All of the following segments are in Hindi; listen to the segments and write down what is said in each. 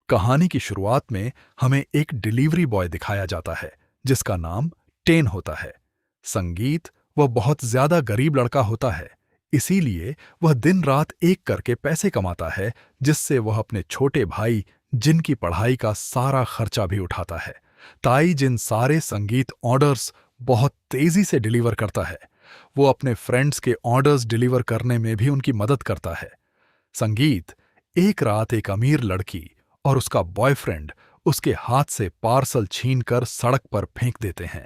कहानी की शुरुआत में हमें एक डिलीवरी बॉय दिखाया जाता है जिसका नाम टेन होता है। संगीत वह बहुत ज्यादा गरीब लड़का होता है, इसीलिए वह दिन रात एक करके पैसे कमाता है जिससे वह अपने छोटे भाई जिन की पढ़ाई का सारा खर्चा भी उठाता है। ताई जिन सारे संगीत ऑर्डर्स बहुत तेजी से डिलीवर करता है। वो अपने फ्रेंड्स के ऑर्डर्स डिलीवर करने में भी उनकी मदद करता है। संगीत एक रात एक अमीर लड़की और उसका बॉयफ्रेंड उसके हाथ से पार्सल छीनकर सड़क पर फेंक देते हैं।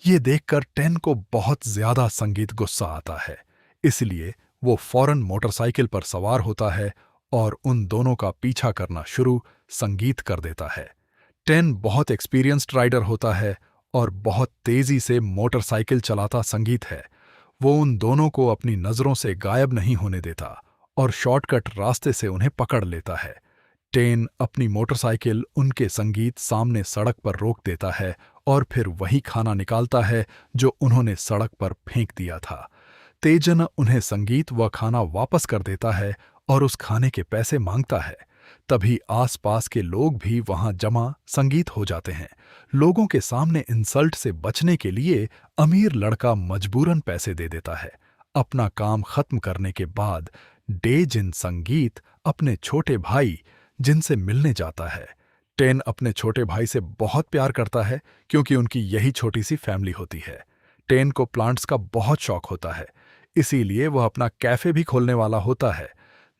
ये देखकर टेन को बहुत ज्यादा संगीत गुस्सा आता है, इसलिए वो फौरन मोटरसाइकिल पर सवार होता है और उन दोनों का पीछा करना शुरू संगीत कर देता है। टेन बहुत एक्सपीरियंस्ड राइडर होता है और बहुत तेजी से मोटरसाइकिल चलाता संगीत है। वो उन दोनों को अपनी नजरों से गायब नहीं होने देता और शॉर्टकट रास्ते से उन्हें पकड़ लेता है। टेन अपनी मोटरसाइकिल उनके संगीत सामने सड़क पर रोक देता है और फिर वही खाना निकालता है जो उन्होंने सड़क पर फेंक दिया था। तेजन उन्हें संगीत व खाना वापस कर देता है और उस खाने के पैसे मांगता है। तभी आसपास के लोग भी वहां जमा संगीत हो जाते हैं। लोगों के सामने इंसल्ट से बचने के लिए अमीर लड़का मजबूरन पैसे दे देता है। अपना काम खत्म करने के बाद डे जिन संगीत अपने छोटे भाई जिनसे मिलने जाता है। टेन अपने छोटे भाई से बहुत प्यार करता है क्योंकि उनकी यही छोटी सी फैमिली होती है। टेन को प्लांट्स का बहुत शौक होता है, इसीलिए वह अपना कैफे भी खोलने वाला होता है।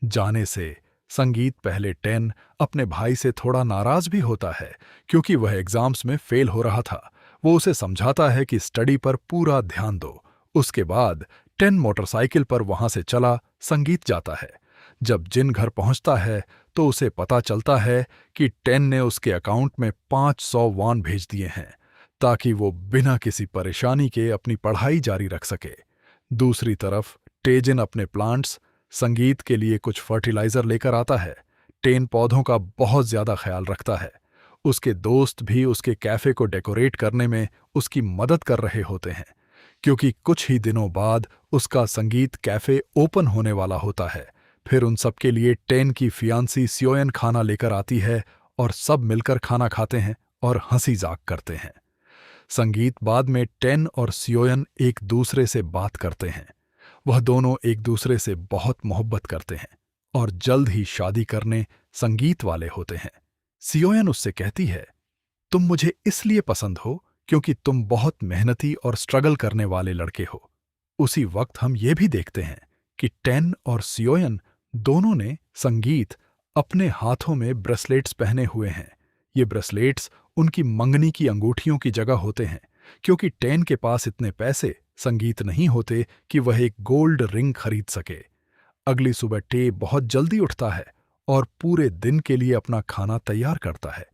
जाने से संगीत पहले टेन अपने भाई से थोड़ा नाराज भी होता है क्योंकि वह एग्जाम्स में फेल हो रहा था। वो उसे समझाता है कि स्टडी पर पूरा ध्यान दो। उसके बाद टेन मोटरसाइकिल पर वहां से चला संगीत जाता है। जब जिन घर पहुंचता है तो उसे पता चलता है कि टेन ने उसके अकाउंट में 500 वॉन भेज दिए हैं ताकि वो बिना किसी परेशानी के अपनी पढ़ाई जारी रख सके। दूसरी तरफ टेजिन अपने प्लांट्स संगीत के लिए कुछ फर्टिलाइजर लेकर आता है। टेन पौधों का बहुत ज्यादा ख्याल रखता है। उसके दोस्त भी उसके कैफे को डेकोरेट करने में उसकी मदद कर रहे होते हैं क्योंकि कुछ ही दिनों बाद उसका संगीत कैफे ओपन होने वाला होता है। फिर उन सबके लिए टेन की फियांसी सियोयन खाना लेकर आती है और सब मिलकर खाना खाते हैं और हंसी जाक करते हैं। संगीत बाद में टेन और सियोयन एक दूसरे से बात करते हैं। वह दोनों एक दूसरे से बहुत मोहब्बत करते हैं और जल्द ही शादी करने संगीत वाले होते हैं। सियोयन उससे कहती है, तुम मुझे इसलिए पसंद हो क्योंकि तुम बहुत मेहनती और स्ट्रगल करने वाले लड़के हो। उसी वक्त हम ये भी देखते हैं कि टेन और सियोयन दोनों ने संगीत अपने हाथों में ब्रेसलेट्स पहने हुए हैं। ये ब्रेसलेट्स उनकी मंगनी की अंगूठियों की जगह होते हैं क्योंकि टेन के पास इतने पैसे संगीत नहीं होते कि वह एक गोल्ड रिंग खरीद सके। अगली सुबह टे बहुत जल्दी उठता है और पूरे दिन के लिए अपना खाना तैयार करता है।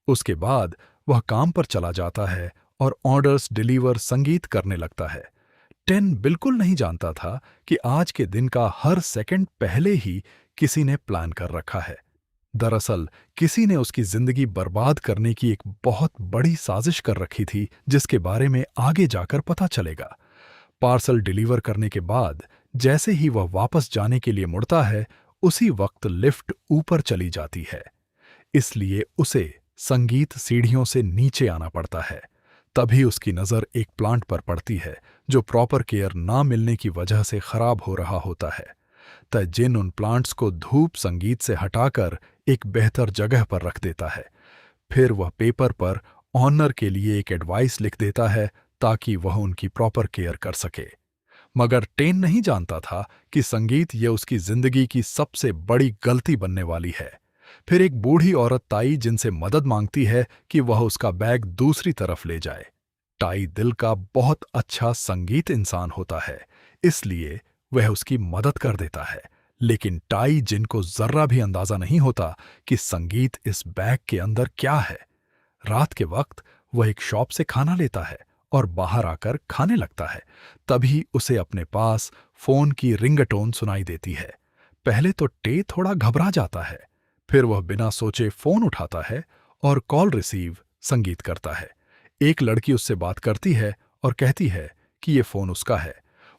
उसके बाद वह काम पर चला जाता है और ऑर्डर्स डिलीवर संगीत करने लगता है। टेन बिल्कुल नहीं जानता था कि आज के दिन का हर सेकंड पहले ही किसी ने प्लान कर रखा है। दरअसल किसी ने उसकी जिंदगी बर्बाद करने की एक बहुत बड़ी साजिश कर रखी थी जिसके बारे में आगे जाकर पता चलेगा। पार्सल डिलीवर करने के बाद जैसे ही वह वापस जाने के लिए मुड़ता है, उसी वक्त लिफ्ट ऊपर चली जाती है, इसलिए उसे संगीत सीढ़ियों से नीचे आना पड़ता है। तभी उसकी नज़र एक प्लांट पर पड़ती है जो प्रॉपर केयर ना मिलने की वजह से खराब हो रहा होता है। जिन उन प्लांट्स को धूप संगीत से हटाकर एक बेहतर जगह पर रख देता है। फिर वह पेपर पर ऑनर के लिए एक एडवाइस लिख देता है ताकि वह उनकी प्रॉपर केयर कर सके। मगर टेन नहीं जानता था कि संगीत ये उसकी जिंदगी की सबसे बड़ी गलती बनने वाली है। फिर एक बूढ़ी औरत ताई जिनसे मदद मांगती है कि वह उसका बैग दूसरी तरफ ले जाए। टाई दिल का बहुत अच्छा संगीत इंसान होता है, इसलिए वह उसकी मदद कर देता है। लेकिन टाई जिनको जर्रा भी अंदाजा नहीं होता कि संगीत इस बैग के अंदर क्या है। रात के वक्त वह एक शॉप से खाना लेता है और बाहर आकर खाने लगता है। तभी उसे अपने पास फोन की रिंगटोन सुनाई देती है। पहले तो टे थोड़ा घबरा जाता है, फिर वह बिना सोचे फोन उठाता है और कॉल रिसीव संगीत करता है। एक लड़की उससे बात करती है और कहती है कि ये फोन उसका है।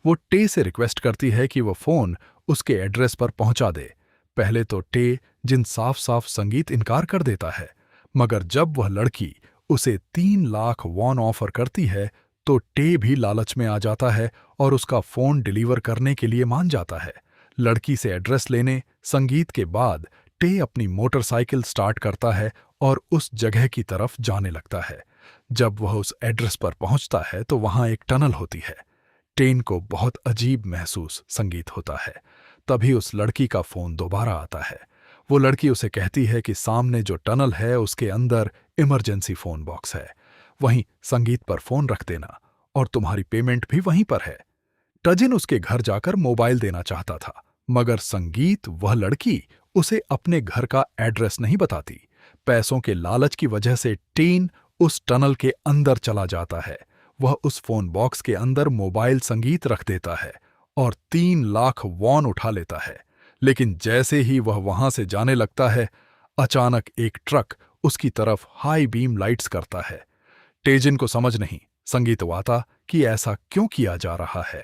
वो टे से रिक्वेस्ट करती है कि वह फोन उसके एड्रेस पर पहुंचा दे। पहले तो टे जिन साफ साफ संगीत इनकार कर देता है, मगर जब वह लड़की उसे 3 लाख वॉन ऑफर करती है तो टे भी लालच में आ जाता है और उसका फोन डिलीवर करने के लिए मान जाता है। लड़की से एड्रेस लेने संगीत के बाद टे अपनी मोटरसाइकिल स्टार्ट करता है और उस जगह की तरफ जाने लगता है। जब वह उस एड्रेस पर पहुंचता है तो वहां एक टनल होती है। टेन को बहुत अजीब महसूस संगीत होता है। तभी उस लड़की का फोन दोबारा आता है। वो लड़की उसे कहती है कि सामने जो टनल है उसके अंदर इमरजेंसी फोन बॉक्स है, वहीं संगीत पर फोन रख देना और तुम्हारी पेमेंट भी वहीं पर है। टजिन उसके घर जाकर मोबाइल देना चाहता था, मगर संगीत वह लड़की उसे अपने घर का एड्रेस नहीं बताती। पैसों के लालच की वजह से टेन उस टनल के अंदर चला जाता है। वह उस फोन बॉक्स के अंदर मोबाइल संगीत रख देता है और 3 लाख वॉन उठा लेता है। लेकिन जैसे ही वह वहां से जाने लगता है, अचानक एक ट्रक उसकी तरफ हाई बीम लाइट्स करता है। टेजिन को समझ नहीं संगीतवाता कि ऐसा क्यों किया जा रहा है।